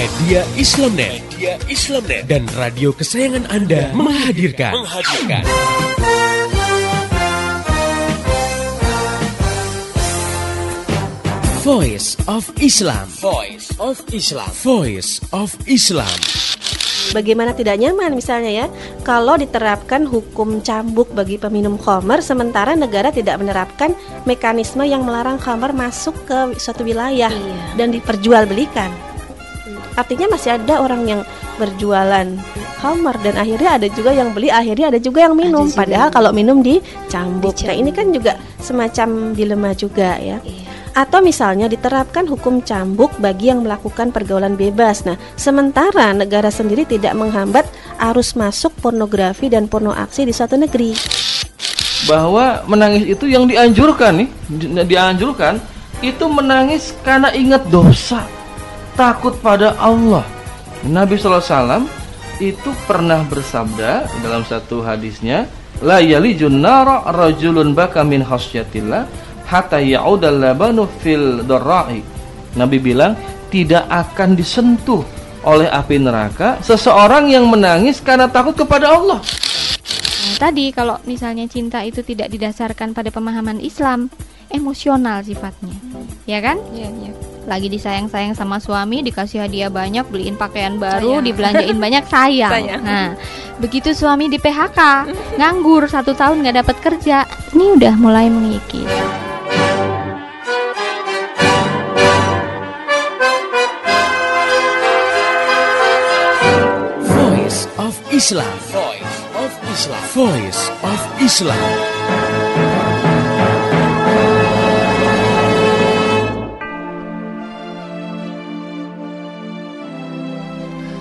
Media Islamnet. Dan radio kesayangan Anda menghadirkan. Voice of Islam. Bagaimana tidak nyaman misalnya ya kalau diterapkan hukum cambuk bagi peminum khamar sementara negara tidak menerapkan mekanisme yang melarang khamar masuk ke suatu wilayah dan diperjualbelikan. Artinya masih ada orang yang berjualan khamar dan akhirnya ada juga yang beli, akhirnya ada juga yang minum. Padahal kalau minum dicambuk. Nah, ini kan juga semacam dilema juga ya. Atau misalnya diterapkan hukum cambuk bagi yang melakukan pergaulan bebas. Nah, sementara negara sendiri tidak menghambat arus masuk pornografi dan porno aksi di suatu negeri. Bahwa menangis itu yang dianjurkan itu menangis karena ingat dosa, takut pada Allah. Nabi SAW itu pernah bersabda dalam satu hadisnya, la yalijun nara rajulun baka min khasyatillah hatta ya'udal labanu fil darra'i. Nabi bilang tidak akan disentuh oleh api neraka seseorang yang menangis karena takut kepada Allah. Tadi kalau misalnya cinta itu tidak didasarkan pada pemahaman Islam, emosional sifatnya, ya kan? Iya. Lagi disayang-sayang sama suami, dikasih hadiah banyak, beliin pakaian baru, dibelanjain banyak, sayang. Nah, begitu suami di PHK, nganggur 1 tahun nggak dapat kerja, ini udah mulai mengikis. Voice of Islam.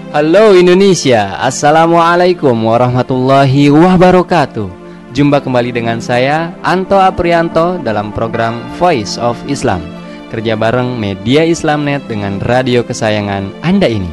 Halo Indonesia, Assalamualaikum warahmatullahi wabarakatuh. Jumpa kembali dengan saya, Anto Aprianto, dalam program Voice of Islam. Kerja bareng Media Islamnet dengan radio kesayangan Anda ini.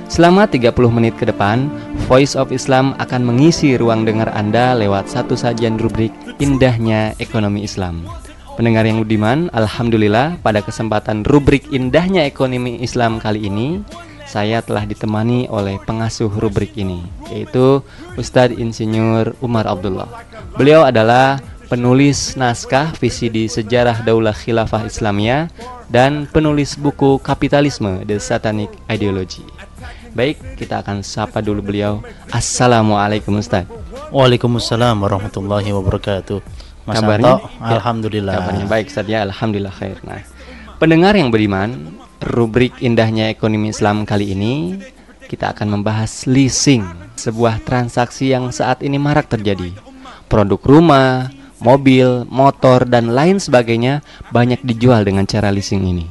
Selama 30 menit ke depan, Voice of Islam akan mengisi ruang dengar Anda lewat satu sajian rubrik Indahnya Ekonomi Islam. Pendengar yang budiman, alhamdulillah pada kesempatan rubrik Indahnya Ekonomi Islam kali ini, saya telah ditemani oleh pengasuh rubrik ini, yaitu Ustadz Insinyur Umar Abdullah. Beliau adalah penulis naskah VCD Sejarah Daulah Khilafah Islamiyah dan penulis buku Kapitalisme The Satanic Ideology. Baik, kita akan sapa dulu beliau. Assalamualaikum Ustaz. Waalaikumsalam warahmatullahi wabarakatuh. Mas Kabarnya? Anto, alhamdulillah. Kabarnya baik Ustaz ya, alhamdulillah khair. Nah, pendengar yang beriman, rubrik Indahnya Ekonomi Islam kali ini kita akan membahas leasing, sebuah transaksi yang saat ini marak terjadi. Produk rumah, mobil, motor, dan lain sebagainya banyak dijual dengan cara leasing ini.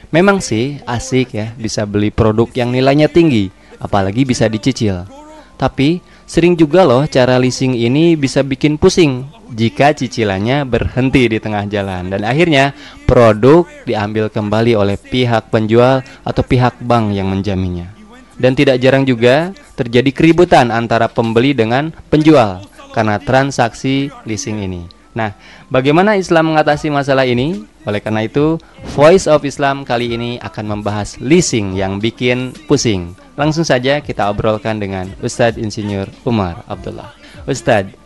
Memang sih asik ya bisa beli produk yang nilainya tinggi, apalagi bisa dicicil. Tapi sering juga loh cara leasing ini bisa bikin pusing jika cicilannya berhenti di tengah jalan dan akhirnya produk diambil kembali oleh pihak penjual atau pihak bank yang menjaminnya. Dan tidak jarang juga terjadi keributan antara pembeli dengan penjual karena transaksi leasing ini. Nah, bagaimana Islam mengatasi masalah ini? Oleh karena itu, Voice of Islam kali ini akan membahas leasing yang bikin pusing. Langsung saja kita obrolkan dengan Ustadz Insinyur Umar Abdullah. Ustadz,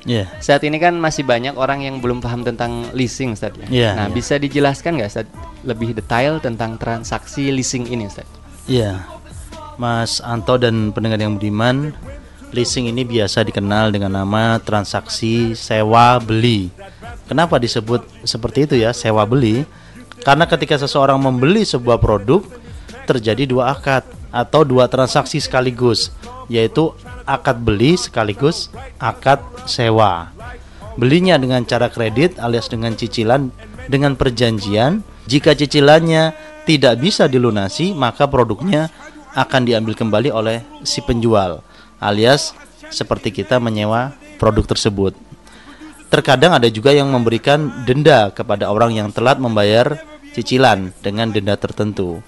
saat ini kan masih banyak orang yang belum paham tentang leasing, Ustadz ya? Nah, bisa dijelaskan nggak Ustadz lebih detail tentang transaksi leasing ini, Ustadz? Iya, Mas Anto dan pendengar yang budiman, leasing ini biasa dikenal dengan nama transaksi sewa beli. Kenapa disebut seperti itu ya, sewa beli? Karena ketika seseorang membeli sebuah produk, terjadi dua akad atau dua transaksi sekaligus, yaitu akad beli sekaligus akad sewa. Belinya dengan cara kredit alias dengan cicilan dengan perjanjian. Jika cicilannya tidak bisa dilunasi, maka produknya akan diambil kembali oleh si penjual, alias seperti kita menyewa produk tersebut. Terkadang ada juga yang memberikan denda kepada orang yang telat membayar cicilan dengan denda tertentu.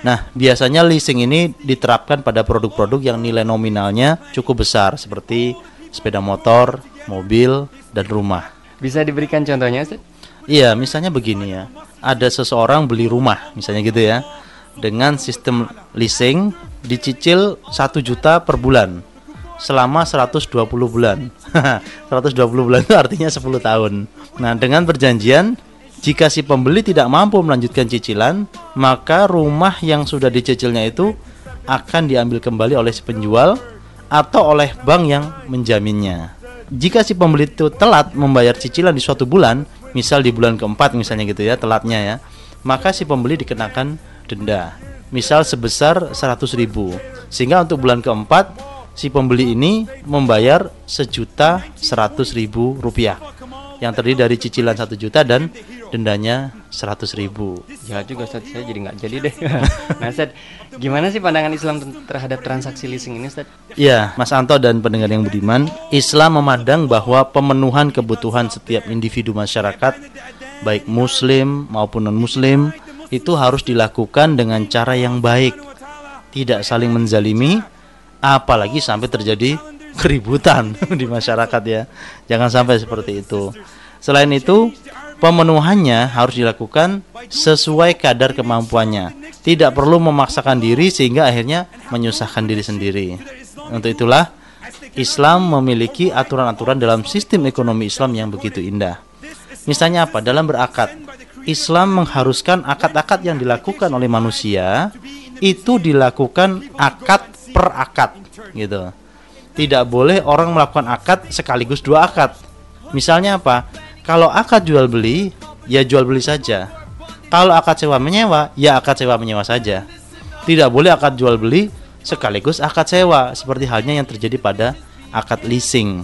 Nah, biasanya leasing ini diterapkan pada produk-produk yang nilai nominalnya cukup besar seperti sepeda motor, mobil, dan rumah. Bisa diberikan contohnya, Ustaz? Iya, misalnya begini ya. Ada seseorang beli rumah, misalnya gitu ya. Dengan sistem leasing, dicicil 1 juta per bulan selama 120 bulan. 120 bulan itu artinya 10 tahun. Nah, dengan perjanjian jika si pembeli tidak mampu melanjutkan cicilan, maka rumah yang sudah dicicilnya itu akan diambil kembali oleh si penjual atau oleh bank yang menjaminnya. Jika si pembeli itu telat membayar cicilan di suatu bulan, misal di bulan keempat misalnya gitu ya, telatnya ya, maka si pembeli dikenakan denda, misal sebesar 100.000. Sehingga untuk bulan keempat si pembeli ini membayar 1.100.000 rupiah, yang terdiri dari cicilan 1 juta dan dendanya 100.000. Jahat juga Ustaz, saya jadi nggak jadi deh. Nah Ustaz, gimana sih pandangan Islam terhadap transaksi leasing ini Ustaz? Ya, Mas Anto dan pendengar yang budiman, Islam memandang bahwa pemenuhan kebutuhan setiap individu masyarakat, baik muslim maupun non-muslim, itu harus dilakukan dengan cara yang baik, tidak saling menzalimi, apalagi sampai terjadi keributan di masyarakat ya. Jangan sampai seperti itu. Selain itu, pemenuhannya harus dilakukan sesuai kadar kemampuannya. Tidak perlu memaksakan diri sehingga akhirnya menyusahkan diri sendiri. Untuk itulah Islam memiliki aturan-aturan dalam sistem ekonomi Islam yang begitu indah. Misalnya apa? Dalam berakad, Islam mengharuskan akad-akad yang dilakukan oleh manusia itu dilakukan akad per akad gitu. Tidak boleh orang melakukan akad sekaligus 2 akad. Misalnya apa? Kalau akad jual beli, ya jual beli saja. Kalau akad sewa menyewa, ya akad sewa menyewa saja. Tidak boleh akad jual beli sekaligus akad sewa, seperti halnya yang terjadi pada akad leasing.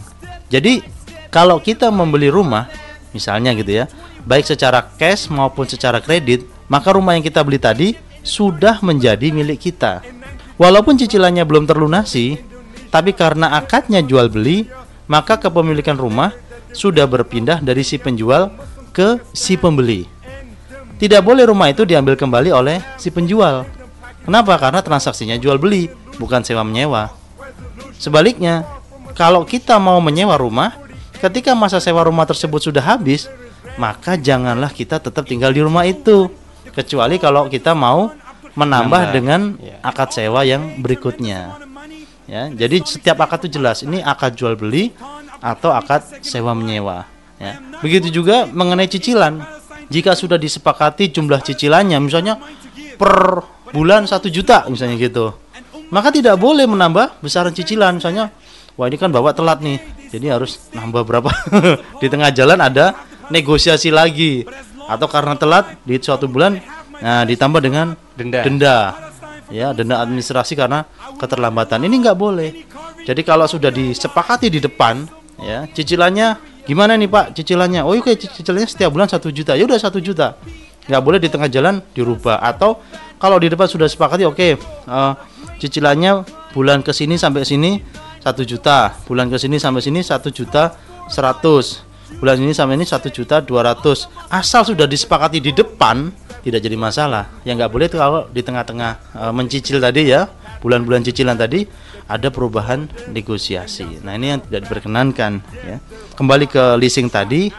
Jadi kalau kita membeli rumah, misalnya gitu ya, baik secara cash maupun secara kredit, maka rumah yang kita beli tadi sudah menjadi milik kita. Walaupun cicilannya belum terlunasi, tapi karena akadnya jual beli, maka kepemilikan rumah sudah berpindah dari si penjual ke si pembeli. Tidak boleh rumah itu diambil kembali oleh si penjual. Kenapa? Karena transaksinya jual beli, bukan sewa menyewa. Sebaliknya, kalau kita mau menyewa rumah, ketika masa sewa rumah tersebut sudah habis, maka janganlah kita tetap tinggal di rumah itu, kecuali kalau kita mau menambah dengan akad sewa yang berikutnya. Ya, jadi setiap akad itu jelas, ini akad jual beli atau akad sewa menyewa. Ya. Begitu juga mengenai cicilan. Jika sudah disepakati jumlah cicilannya, misalnya per bulan 1 juta misalnya gitu, maka tidak boleh menambah besaran cicilan. Misalnya, wah ini kan bawa telat nih, jadi harus nambah berapa. Di tengah jalan ada negosiasi lagi, atau karena telat di suatu bulan, nah ditambah dengan denda. Ya, denda administrasi karena keterlambatan. Ini nggak boleh. Jadi kalau sudah disepakati di depan, ya, cicilannya gimana nih Pak? Cicilannya, oh oke, cicilannya setiap bulan 1 juta. Ya udah 1 juta. Nggak boleh di tengah jalan dirubah. Atau kalau di depan sudah sepakati, oke, cicilannya bulan ke sini sampai sini 1 juta, bulan ke sini sampai sini 1 juta 100, bulan ini sampai ini 1 juta 200. Asal sudah disepakati di depan, tidak jadi masalah. Yang nggak boleh itu kalau di tengah-tengah mencicil tadi ya, bulan-bulan cicilan tadi ada perubahan negosiasi. Nah ini yang tidak diperkenankan ya. Kembali ke leasing tadi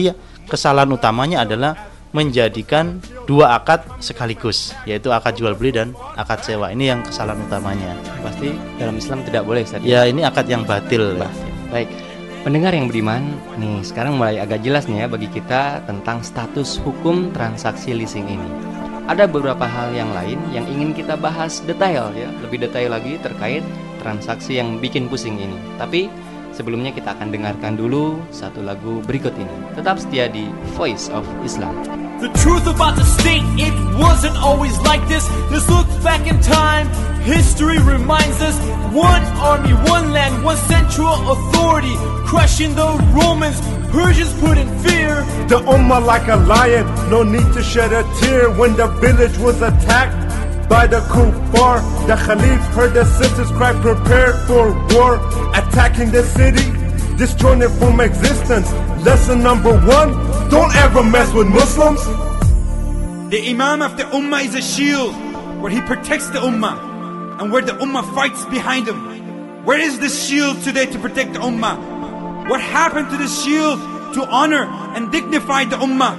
ya, kesalahan utamanya adalah menjadikan 2 akad sekaligus, yaitu akad jual beli dan akad sewa. Ini yang kesalahan utamanya. Pasti dalam Islam tidak boleh Ustaz. Ya ini akad yang batil. Baik. Pendengar yang beriman, nih sekarang mulai agak jelas nih ya bagi kita tentang status hukum transaksi leasing ini. Ada beberapa hal yang lain yang ingin kita bahas detail ya, lebih detail lagi terkait transaksi yang bikin pusing ini. Tapi sebelumnya kita akan dengarkan dulu satu lagu berikut ini. Tetap setia di Voice of Islam. The truth about the state, it wasn't always like this. Let's look back in time. History reminds us, one army, one land, one central authority, crushing the Romans, Persians put in fear. The Ummah like a lion, no need to shed a tear. When the village was attacked by the kuffar, the Khalif heard the sisters cry, prepared for war, attacking the city, destroying it from existence. Lesson number 1, don't ever mess with Muslims. The Imam of the Ummah is a shield, where he protects the Ummah, and where the Ummah fights behind him. Where is this shield today to protect the Ummah? What happened to this shield to honor and dignify the Ummah?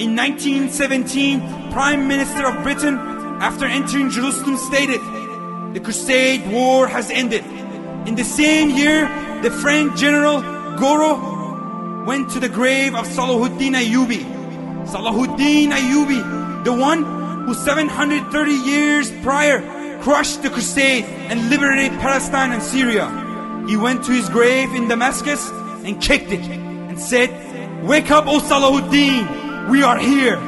In 1917, Prime Minister of Britain, after entering Jerusalem, stated, The Crusade War has ended. In the same year, the French general Gouraud went to the grave of Salahuddin Ayyubi. Salahuddin Ayyubi, the one who 730 years prior crushed the Crusade and liberated Palestine and Syria. He went to his grave in Damascus and kicked it and said, "Wake up, O Salahuddin, we are here."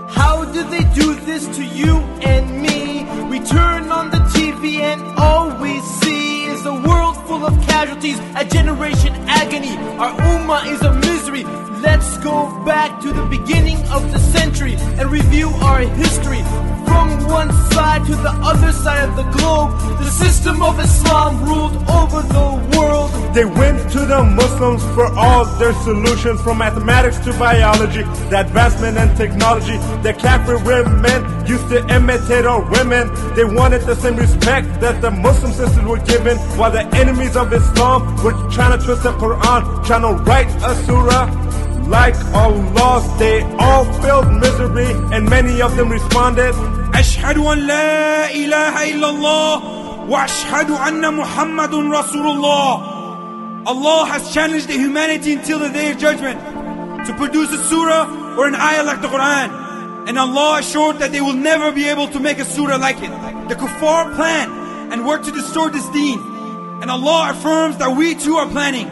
How did they do this to you and me? We turn on the TV and all we see is a world full of casualties, a generation agony. Our ummah is a misery. Let's go back to the beginning of the century and review our history. From one side to the other side of the globe, the system of Islam ruled over the world. They went to the Muslims for all their solutions, from mathematics to biology, the advancement and technology. The Kafir women used to imitate our women. They wanted the same respect that the Muslim sisters were given, while the enemies of Islam were trying to twist the Quran, trying to write a surah like Allah. They all felt misery, and many of them responded, أشهد أن لا إله إلا الله وأشهد أن محمد رسول الله. Allah has challenged the humanity until the day of judgment to produce a surah or an ayah like the Quran. And Allah assured that they will never be able to make a surah like it. The kuffar plan and work to destroy this deen. And Allah affirms that we too are planning.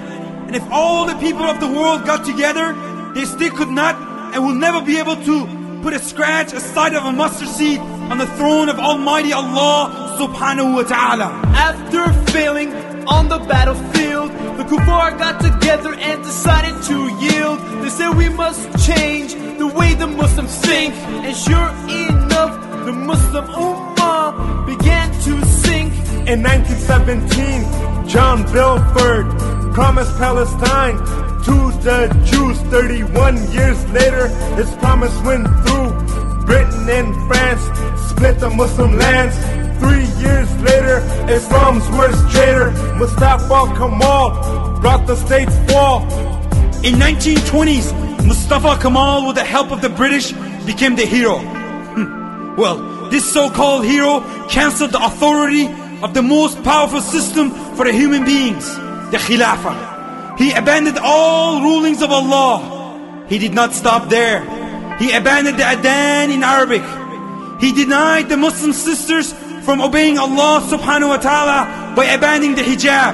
And if all the people of the world got together, they still could not and will never be able to put a scratch, a sight of a mustard seed on the throne of Almighty Allah subhanahu wa ta'ala. After failing on the battlefield, the kuffar got together and decided to yield. They said we must change the way the Muslims think. And sure enough, the Muslim Ummah began to sink. In 1917, John Belford promised Palestine to the Jews. 31 years later, his promise went through. Britain and France split the Muslim lands. 3 years later, Islam's worst traitor, Mustafa Kemal, brought the state's fall. In 1920s, Mustafa Kemal, with the help of the British, became the hero. Well, this so-called hero cancelled the authority of the most powerful system for the human beings, the Khilafah. He abandoned all rulings of Allah. He did not stop there. He abandoned the Adhan in Arabic. He denied the Muslim sisters from obeying Allah subhanahu wa ta'ala by abandoning the hijab.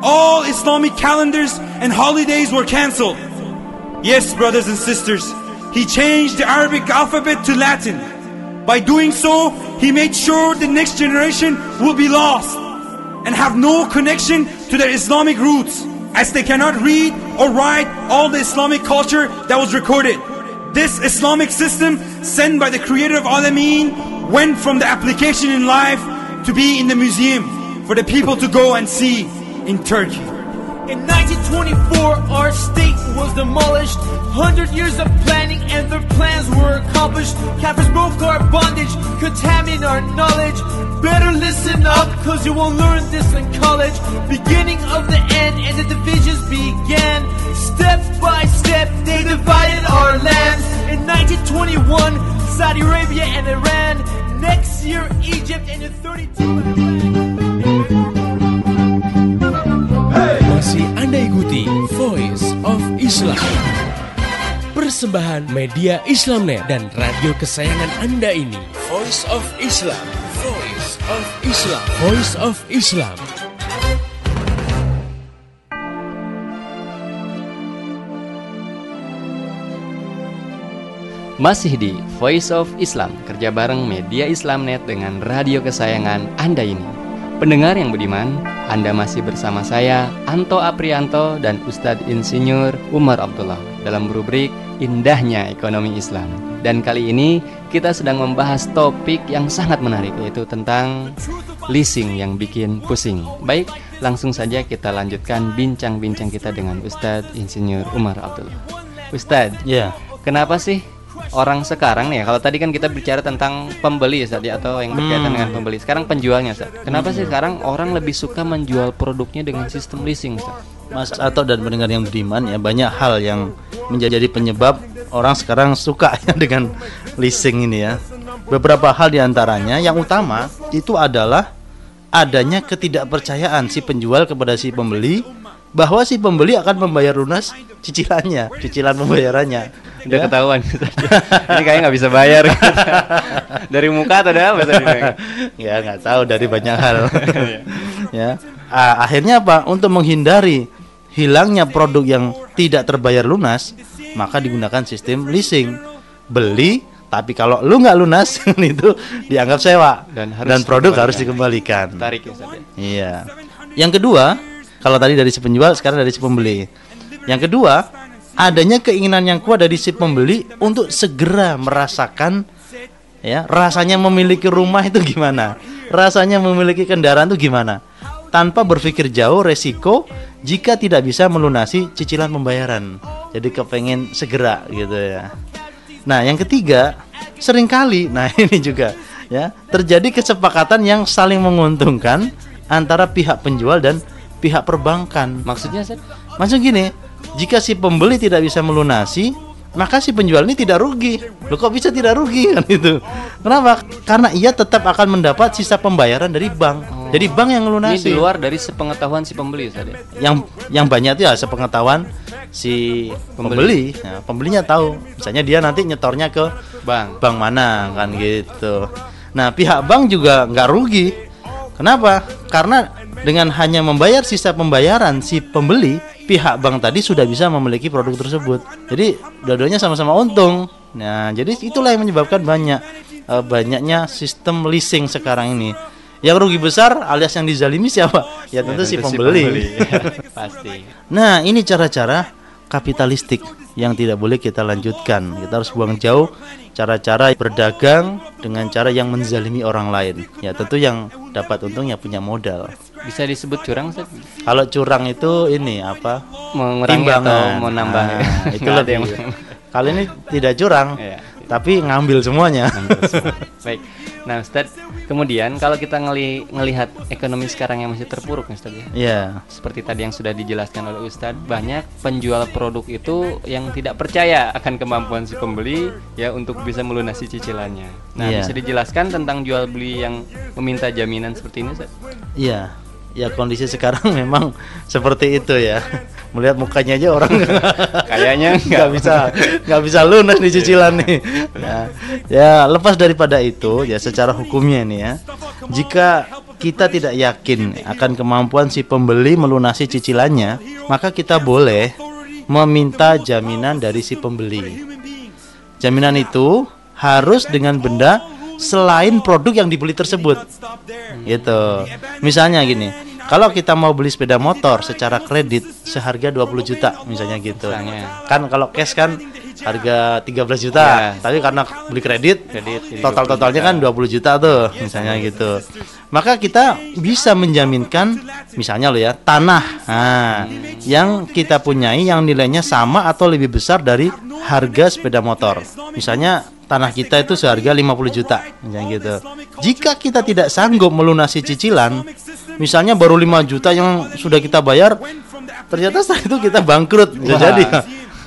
All Islamic calendars and holidays were cancelled. Yes, brothers and sisters, he changed the Arabic alphabet to Latin. By doing so, he made sure the next generation will be lost and have no connection to their Islamic roots, as they cannot read or write all the Islamic culture that was recorded. This Islamic system, sent by the creator of Alameen, went from the application in life to be in the museum for the people to go and see in Turkey. In 1924, our state was demolished. 100 years of planning and their plans were accomplished. Kafirs broke our bondage, contaminated our knowledge. Better listen up, cause you won't learn this in college. Beginning of the end and the divisions began. Step by step, they divided our lands. In 1921, Saudi Arabia and Iran. Next year, Egypt, and in 32... Masih Anda ikuti Voice of Islam, persembahan media Islamnet dan radio kesayangan Anda ini. Voice of Islam, Voice of Islam, Voice of Islam. Masih di Voice of Islam, kerja bareng media Islamnet dengan radio kesayangan Anda ini. Pendengar yang budiman, Anda masih bersama saya, Anto Aprianto dan Ustadz Insinyur Umar Abdullah dalam rubrik Indahnya Ekonomi Islam. Dan kali ini kita sedang membahas topik yang sangat menarik, yaitu tentang leasing yang bikin pusing. Baik, langsung saja kita lanjutkan bincang-bincang kita dengan Ustadz Insinyur Umar Abdullah. Ustadz, kenapa sih orang sekarang nih, kalau tadi kan kita bicara tentang pembeli Ustaz ya, atau yang berkaitan dengan pembeli. Sekarang penjualnya Ustaz. Kenapa sih sekarang orang lebih suka menjual produknya dengan sistem leasing Ustaz? Mas Ato dan pendengar yang beriman ya, banyak hal yang menjadi penyebab orang sekarang suka ya dengan leasing ini ya. beberapa hal diantaranya. Yang utama itu adalah adanya ketidakpercayaan si penjual kepada si pembeli bahwa si pembeli akan membayar lunas cicilan pembayarannya. Udah ketahuan. Ini kayaknya nggak bisa bayar. Dari muka atau dari apa tadi? Ya nggak tahu, dari banyak hal. Ya. Akhirnya apa? Untuk menghindari hilangnya produk yang tidak terbayar lunas, maka digunakan sistem leasing. Beli, tapi kalau lu nggak lunas itu dianggap sewa dan produk harus dikembalikan. Tarik ya, Ustaz. Iya. Yang kedua, kalau tadi dari si penjual, sekarang dari si pembeli. Yang kedua, adanya keinginan yang kuat dari si pembeli untuk segera merasakan ya rasanya memiliki rumah itu gimana, rasanya memiliki kendaraan itu gimana, tanpa berpikir jauh resiko jika tidak bisa melunasi cicilan pembayaran. Jadi kepengen segera gitu ya. Nah, yang ketiga, seringkali, nah ini juga ya, terjadi kesepakatan yang saling menguntungkan antara pihak penjual dan pihak perbankan. Maksudnya, Ustaz? Maksud gini, jika si pembeli tidak bisa melunasi, maka si penjual ini tidak rugi. Loh, kok bisa tidak rugi kan itu? Kenapa? Karena ia tetap akan mendapat sisa pembayaran dari bank. Jadi bank yang melunasi. Ini di luar dari sepengetahuan si pembeli, Ustaz. Yang banyak itu ya sepengetahuan si pembeli. Nah, pembelinya tahu. Misalnya dia nanti nyetornya ke bank mana kan gitu. Nah, pihak bank juga nggak rugi. Kenapa? Karena dengan hanya membayar sisa pembayaran si pembeli, pihak bank tadi sudah bisa memiliki produk tersebut. Jadi dua-duanya sama-sama untung. Nah, jadi itulah yang menyebabkan banyaknya sistem leasing sekarang ini. Yang rugi besar alias yang dizalimi siapa? Ya tentu si pembeli. Pasti. Nah, ini cara-cara kapitalistik yang tidak boleh kita lanjutkan. Kita harus buang jauh cara-cara berdagang dengan cara yang menzalimi orang lain. Ya tentu yang dapat untung yang punya modal. Bisa disebut curang, Ustaz? Kalau curang itu ini apa? Mengurangi atau menambah. Nah, itu lebih. Kali ini tidak curang, tapi ngambil semuanya. Baik. Nah, Ustaz, kemudian kalau kita ngelihat ekonomi sekarang yang masih terpuruk, Ustaz ya. Iya. Seperti tadi yang sudah dijelaskan oleh Ustaz, banyak penjual produk itu yang tidak percaya akan kemampuan si pembeli ya untuk bisa melunasi cicilannya. Nah, bisa dijelaskan tentang jual beli yang meminta jaminan seperti ini, Ustaz? Iya. Ya kondisi sekarang memang seperti itu ya. Melihat mukanya aja orang kayaknya nggak bisa lunas di cicilan nih. Ya lepas daripada itu ya secara hukumnya nih ya, jika kita tidak yakin akan kemampuan si pembeli melunasi cicilannya, maka kita boleh meminta jaminan dari si pembeli. Jaminan itu harus dengan benda selain produk yang dibeli tersebut. Gitu. Misalnya gini, kalau kita mau beli sepeda motor secara kredit seharga 20 juta misalnya gitu. Kan kalau cash kan harga 13 juta, tapi karena beli kredit totalnya kan 20 juta tuh misalnya gitu. Maka kita bisa menjaminkan misalnya lo ya, tanah yang kita punyai yang nilainya sama atau lebih besar dari harga sepeda motor. Misalnya tanah kita itu seharga 50 juta misalnya gitu. Jika kita tidak sanggup melunasi cicilan, misalnya baru 5 juta yang sudah kita bayar, ternyata setelah itu kita bangkrut. Bisa jadi.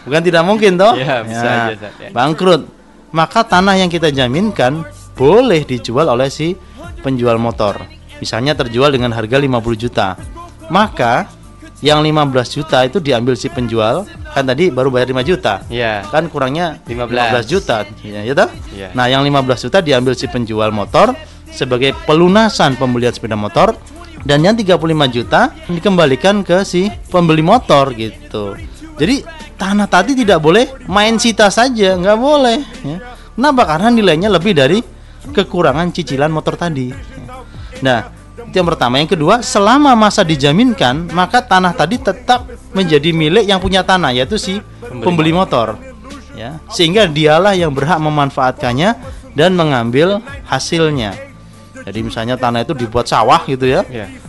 Bukan tidak mungkin toh? Ya, bisa aja, bangkrut. Maka tanah yang kita jaminkan boleh dijual oleh si penjual motor. Misalnya terjual dengan harga 50 juta. Maka yang 15 juta itu diambil si penjual, kan tadi baru bayar 5 juta. Kan kurangnya 15 juta. Ya toh? Nah, yang 15 juta diambil si penjual motor sebagai pelunasan pembelian sepeda motor, dan yang 35 juta dikembalikan ke si pembeli motor gitu. Jadi tanah tadi tidak boleh main sita saja, nggak boleh ya. Kenapa? Karena nilainya lebih dari kekurangan cicilan motor tadi. Nah, itu yang pertama. Yang kedua, selama masa dijaminkan, maka tanah tadi tetap menjadi milik yang punya tanah, yaitu si pembeli motor ya. Sehingga dialah yang berhak memanfaatkannya dan mengambil hasilnya. Jadi misalnya tanah itu dibuat sawah gitu ya,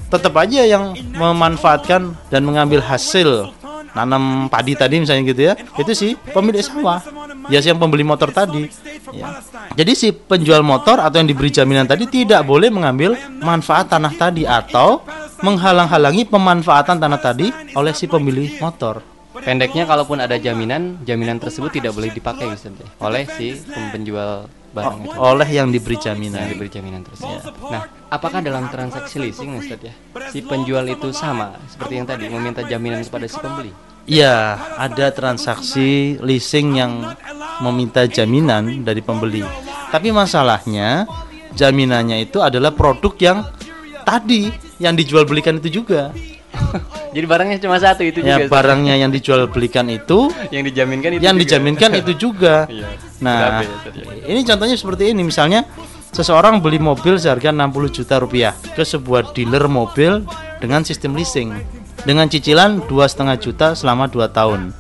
tetap aja yang memanfaatkan dan mengambil hasil nanam padi tadi misalnya gitu ya, itu sih pemilik sawah, ya si yang pembeli motor tadi ya. Jadi si penjual motor atau yang diberi jaminan tadi tidak boleh mengambil manfaat tanah tadi atau menghalang-halangi pemanfaatan tanah tadi oleh si pemilik motor. Pendeknya, kalaupun ada jaminan tersebut tidak boleh dipakai oleh si penjual barang itu. Oleh yang diberi jaminan. Yang diberi jaminan terus ya. Nah, apakah dalam transaksi leasing Ustaz ya, si penjual itu sama seperti yang tadi meminta jaminan kepada si pembeli? Iya, ada transaksi leasing yang meminta jaminan dari pembeli. Tapi masalahnya jaminannya itu adalah produk yang tadi yang dijual belikan itu juga. Jadi barangnya cuma satu itu ya, juga. Barangnya yang dijual belikan itu yang dijaminkan itu yang juga. dijaminkan itu juga. Iya. Nah, ini contohnya seperti ini. Misalnya seseorang beli mobil seharga 60 juta rupiah ke sebuah dealer mobil dengan sistem leasing dengan cicilan 2,5 juta selama 2 tahun.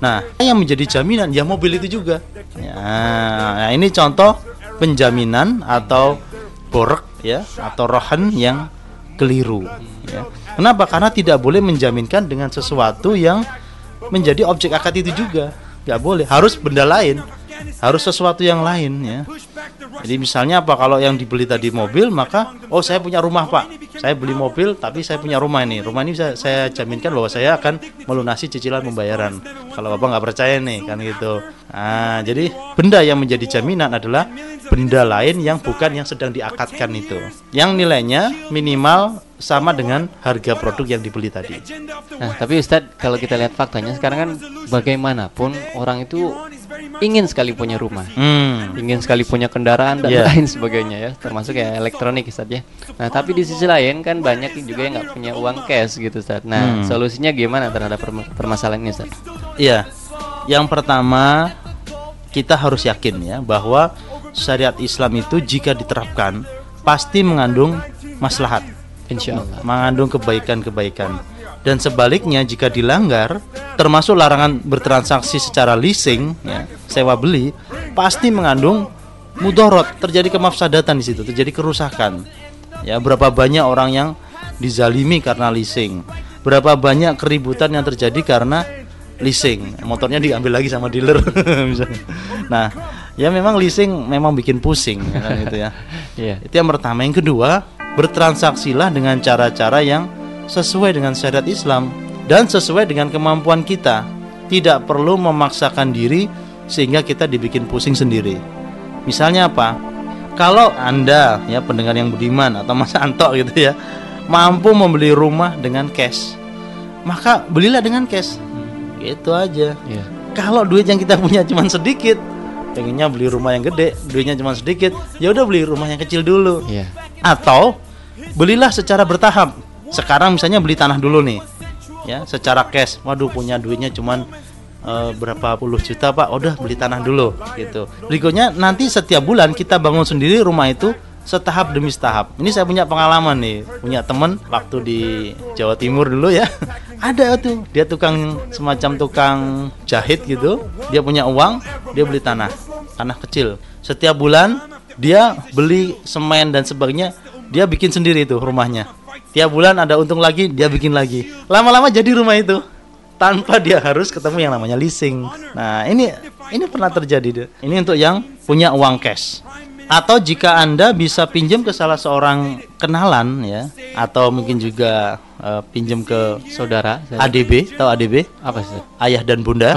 Nah, yang menjadi jaminan ya mobil itu juga. Ya, nah ini contoh penjaminan atau borek ya atau rohan yang keliru ya. Kenapa? Karena tidak boleh menjaminkan dengan sesuatu yang menjadi objek akad itu juga. Nggak boleh, harus benda lain, harus sesuatu yang lain ya. Jadi misalnya apa, kalau yang dibeli tadi mobil, maka oh saya punya rumah Pak, saya beli mobil tapi saya punya rumah ini saya jaminkan bahwa saya akan melunasi cicilan pembayaran. Kalau Bapak nggak percaya nih kan gitu. Nah, jadi benda yang menjadi jaminan adalah benda lain yang bukan yang sedang diakadkan itu, yang nilainya minimal sama dengan harga produk yang dibeli tadi. Nah, tapi Ustadz, kalau kita lihat faktanya sekarang kan bagaimanapun orang itu ingin sekali punya rumah, ingin sekali punya kendaraan dan lain sebagainya ya, termasuk ya elektronik Ustadz ya. Nah, tapi di sisi lain kan banyak juga yang nggak punya uang cash gitu Ustadz. Nah, solusinya gimana terhadap permasalahan ini Ustadz? Iya, yang pertama kita harus yakin ya bahwa syariat Islam itu jika diterapkan pasti mengandung maslahat, insya Allah, mengandung kebaikan-kebaikan. Dan sebaliknya jika dilanggar, termasuk larangan bertransaksi secara leasing ya, sewa beli, pasti mengandung mudorot, terjadi kemafsadatan di situ, terjadi kerusakan. Ya, berapa banyak orang yang dizalimi karena leasing, berapa banyak keributan yang terjadi karena leasing, motornya diambil lagi sama dealer. Nah, ya memang leasing memang bikin pusing kan gitu ya. Itu yang pertama. Yang kedua, bertransaksilah dengan cara-cara yang sesuai dengan syariat Islam dan sesuai dengan kemampuan kita. Tidak perlu memaksakan diri sehingga kita dibikin pusing sendiri. Misalnya apa? Kalau Anda ya pendengar yang budiman atau Mas Anto gitu ya, mampu membeli rumah dengan cash, maka belilah dengan cash. Gitu aja. Kalau duit yang kita punya cuma sedikit, pengennya beli rumah yang gede, duitnya cuma sedikit, ya udah beli rumah yang kecil dulu. Atau belilah secara bertahap. Sekarang misalnya beli tanah dulu nih, ya secara cash. Waduh, punya duitnya cuman berapa puluh juta Pak, udah beli tanah dulu gitu. Berikutnya nanti setiap bulan kita bangun sendiri rumah itu setahap demi setahap. Ini saya punya pengalaman nih, punya temen waktu di Jawa Timur dulu ya. Ada tuh, dia semacam tukang jahit gitu. Dia punya uang, dia beli tanah kecil. Setiap bulan dia beli semen dan sebagainya, dia bikin sendiri itu rumahnya. Tiap bulan ada untung lagi, dia bikin lagi. Lama-lama jadi rumah itu tanpa dia harus ketemu yang namanya leasing. Nah, ini pernah terjadi. Ini untuk yang punya uang cash. Atau jika Anda bisa pinjam ke salah seorang kenalan ya, atau mungkin juga pinjam ke saudara, ADB, tahu ADB? Apa sih? Ayah dan bunda.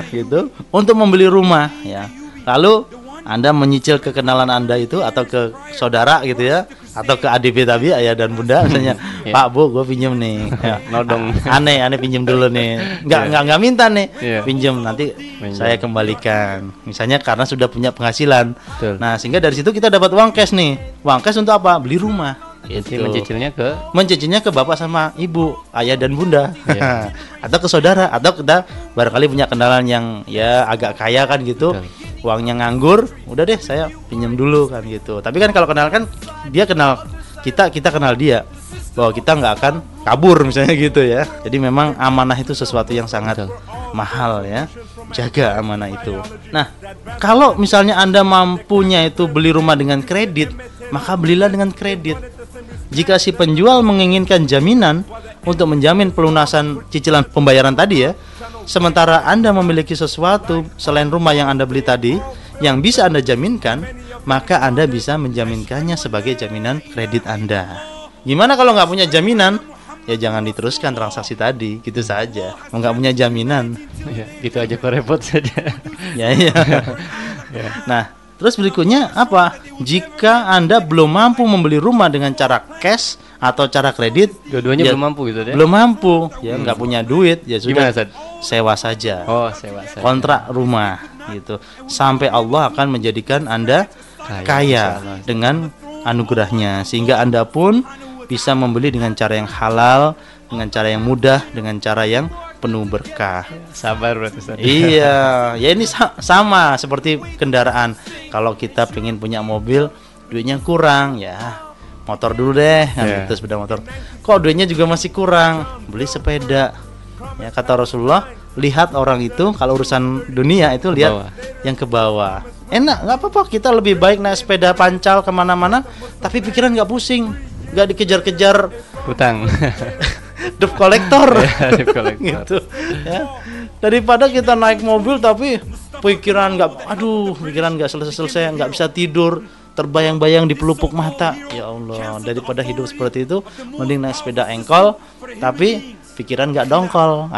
Gitu, untuk membeli rumah ya. Lalu Anda menyicil ke kenalan Anda itu atau ke saudara gitu ya, atau ke ADB tadi, ayah dan bunda misalnya. Pak, Bu, gue pinjam nih. Nodong. Aneh pinjam dulu nih. Enggak minta nih. Pinjam nanti saya kembalikan. Misalnya karena sudah punya penghasilan. Nah, sehingga dari situ kita dapat uang cash nih. Uang cash untuk apa? Beli rumah. Gitu. Mencicilnya ke bapak sama ibu, ayah dan bunda. Atau ke saudara, atau kita barangkali punya kenalan yang ya agak kaya kan gitu. Uangnya nganggur, udah deh saya pinjam dulu kan gitu. Tapi kan kalau kenal kan dia kenal kita kenal dia, bahwa kita nggak akan kabur misalnya gitu ya. Jadi memang amanah itu sesuatu yang sangat mahal ya. Jaga amanah itu. Nah, kalau misalnya Anda mampunya itu beli rumah dengan kredit, maka belilah dengan kredit. Jika si penjual menginginkan jaminan untuk menjamin pelunasan cicilan pembayaran tadi ya, sementara Anda memiliki sesuatu selain rumah yang Anda beli tadi yang bisa Anda jaminkan, maka Anda bisa menjaminkannya sebagai jaminan kredit Anda. Gimana kalau nggak punya jaminan? Ya jangan diteruskan transaksi tadi, gitu saja. Nggak punya jaminan. Gitu aja kok repot saja. Ya. Nah, terus berikutnya apa? Jika Anda belum mampu membeli rumah dengan cara cash atau cara kredit, dua-duanya ya, belum mampu gitu ya? Belum mampu, ya nggak punya duit, ya sudah sewa saja. Oh, sewa saja. Kontrak rumah gitu. Sampai Allah akan menjadikan Anda kaya dengan anugerahnya, sehingga Anda pun bisa membeli dengan cara yang halal, dengan cara yang mudah, dengan cara yang penuh berkah. Sabar berarti Ustaz. Iya, ya ini sama seperti kendaraan. Kalau kita pengen punya mobil, duitnya kurang, ya motor dulu deh, terus sepeda motor. Kok duitnya juga masih kurang, beli sepeda. Ya kata Rasulullah, lihat orang itu kalau urusan dunia itu lihat yang ke bawah. Enak, nggak apa-apa. Kita lebih baik naik sepeda pancal kemana-mana, tapi pikiran nggak pusing, nggak dikejar-kejar hutang. Debt collector, gitu ya. Daripada kita naik mobil tapi pikiran nggak selesai, nggak bisa tidur, terbayang-bayang di pelupuk mata. Ya Allah, daripada hidup seperti itu, mending naik sepeda engkol tapi pikiran nggak dongkol.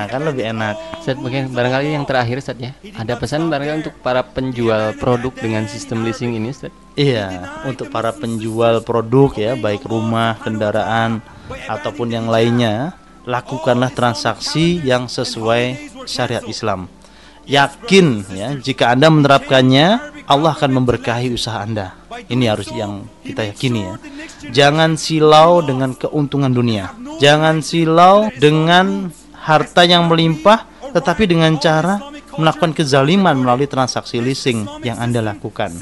Kan lebih enak. Ustaz, mungkin barangkali yang terakhir Ustaz ya, ada pesan barangkali untuk para penjual produk dengan sistem leasing ini Ustaz? Iya, untuk para penjual produk ya, baik rumah, kendaraan ataupun yang lainnya, lakukanlah transaksi yang sesuai syariat Islam. Yakin ya, jika Anda menerapkannya, Allah akan memberkahi usaha Anda. Ini harus yang kita yakini ya. Jangan silau dengan keuntungan dunia. Jangan silau dengan harta yang melimpah, tetapi dengan cara melakukan kezaliman melalui transaksi leasing yang Anda lakukan.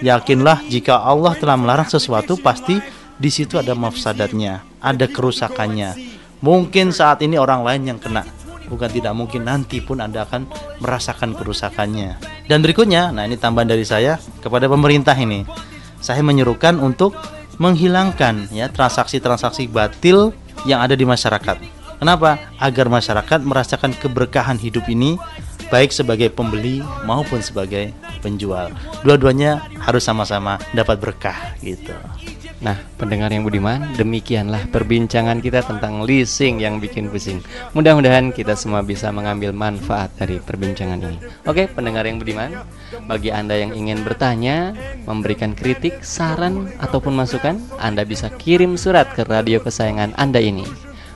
Yakinlah jika Allah telah melarang sesuatu, pasti di situ ada mafsadatnya, ada kerusakannya. Mungkin saat ini orang lain yang kena, bukan tidak mungkin nanti pun Anda akan merasakan kerusakannya. Dan berikutnya, nah ini tambahan dari saya kepada pemerintah ini. Saya menyerukan untuk menghilangkan ya transaksi-transaksi batil yang ada di masyarakat. Kenapa? Agar masyarakat merasakan keberkahan hidup ini, baik sebagai pembeli maupun sebagai penjual. Dua-duanya harus sama-sama dapat berkah gitu. Nah, pendengar yang budiman, demikianlah perbincangan kita tentang leasing yang bikin pusing. Mudah-mudahan kita semua bisa mengambil manfaat dari perbincangan ini. Oke, pendengar yang budiman, bagi Anda yang ingin bertanya, memberikan kritik, saran, ataupun masukan, Anda bisa kirim surat ke radio kesayangan Anda ini,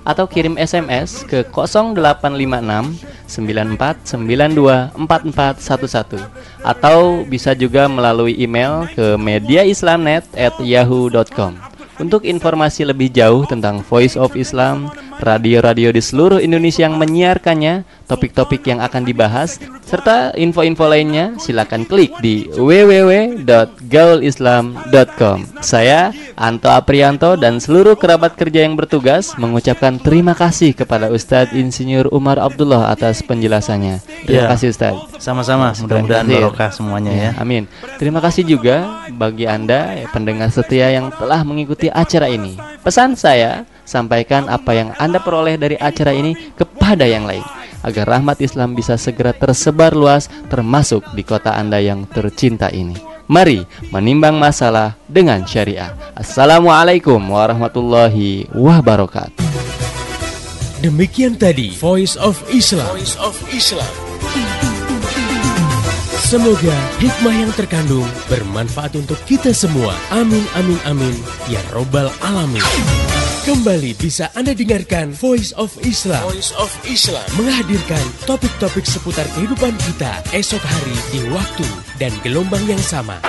atau kirim SMS ke 0856 9492 4411, atau bisa juga melalui email ke mediaislamnet@yahoo.com. Untuk informasi lebih jauh tentang Voice of Islam, radio-radio di seluruh Indonesia yang menyiarkannya, topik-topik yang akan dibahas, serta info-info lainnya, silakan klik di www.gaulislam.com. Saya, Anto Aprianto, dan seluruh kerabat kerja yang bertugas mengucapkan terima kasih kepada Ustadz Insinyur Umar Abdullah atas penjelasannya. Terima kasih Ustadz. Sama-sama, mudah-mudahan barokah semuanya ya. Amin. Terima kasih juga bagi Anda pendengar setia yang telah mengikuti acara ini. Pesan saya, sampaikan apa yang Anda peroleh dari acara ini kepada yang lain, agar rahmat Islam bisa segera tersebar luas, termasuk di kota Anda yang tercinta ini. Mari menimbang masalah dengan syariah. Assalamualaikum warahmatullahi wabarakatuh. Demikian tadi Voice of Islam. Voice of Islam. Semoga hikmah yang terkandung bermanfaat untuk kita semua. Amin, amin, amin. Ya Robbal Alamin. Kembali bisa Anda dengarkan Voice of Islam. Voice of Islam menghadirkan topik-topik seputar kehidupan kita esok hari di waktu dan gelombang yang sama.